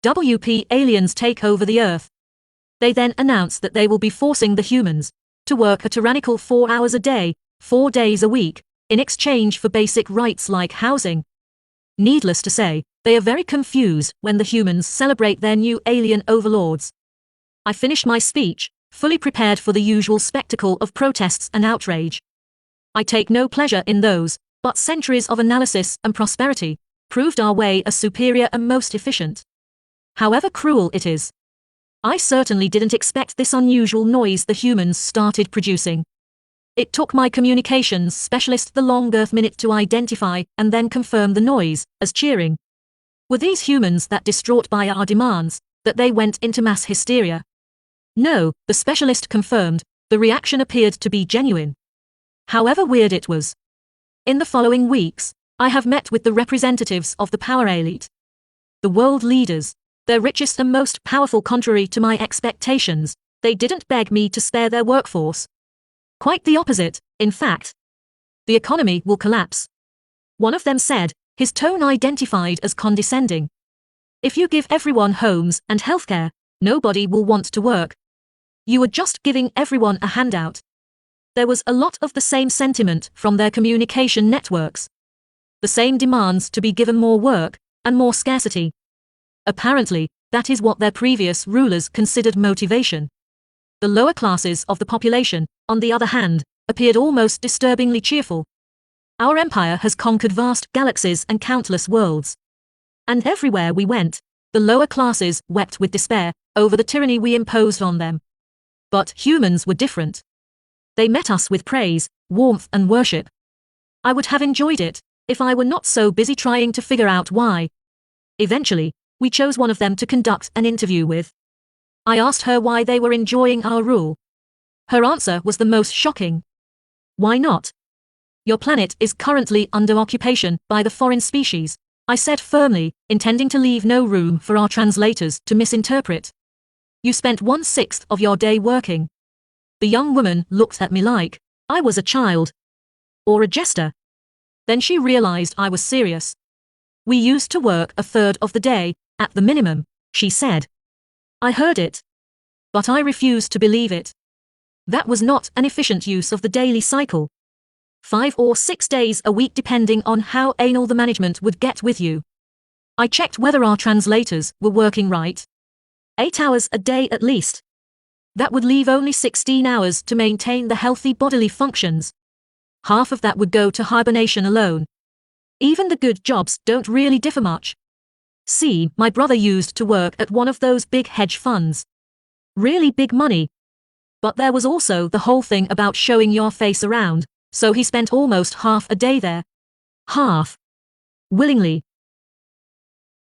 WP aliens take over the Earth. They then announce that they will be forcing the humans to work a tyrannical 4 hours a day, 4 days a week, in exchange for basic rights like housing. Needless to say, they are very confused when the humans celebrate their new alien overlords. I finished my speech, fully prepared for the usual spectacle of protests and outrage. I take no pleasure in those, but centuries of analysis and prosperity proved our way as superior and most efficient. However cruel it is, I certainly didn't expect this unusual noise the humans started producing. It took my communications specialist the long minute to identify and then confirm the noise as cheering. Were these humans that distraught by our demands, that they went into mass hysteria? No, the specialist confirmed, the reaction appeared to be genuine. However weird it was. In the following weeks, I have met with the representatives of the power elite. The world leaders, their richest and most powerful. Contrary to my expectations, they didn't beg me to spare their workforce. Quite the opposite, in fact. The economy will collapse. One of them said, his tone identified as condescending. If you give everyone homes and healthcare, nobody will want to work. You are just giving everyone a handout. There was a lot of the same sentiment from their communication networks. The same demands to be given more work and more scarcity. Apparently, that is what their previous rulers considered motivation. The lower classes of the population, on the other hand, appeared almost disturbingly cheerful. Our empire has conquered vast galaxies and countless worlds. And everywhere we went, the lower classes wept with despair over the tyranny we imposed on them. But humans were different. They met us with praise, warmth and worship. I would have enjoyed it if I were not so busy trying to figure out why. Eventually, we chose one of them to conduct an interview with. I asked her why they were enjoying our rule. Her answer was the most shocking. Why not? Your planet is currently under occupation by the foreign species, I said firmly, intending to leave no room for our translators to misinterpret. You spent 1/6 of your day working. The young woman looked at me like I was a child or a jester. Then she realized I was serious. We used to work 1/3 of the day, at the minimum, she said. I heard it. But I refused to believe it. That was not an efficient use of the daily cycle. 5 or 6 days a week depending on how anal the management would get with you. I checked whether our translators were working right. 8 hours a day at least. That would leave only 16 hours to maintain the healthy bodily functions. Half of that would go to hibernation alone. Even the good jobs don't really differ much. See, my brother used to work at one of those big hedge funds. Really big money. But there was also the whole thing about showing your face around, so he spent almost half a day there. Half. Willingly.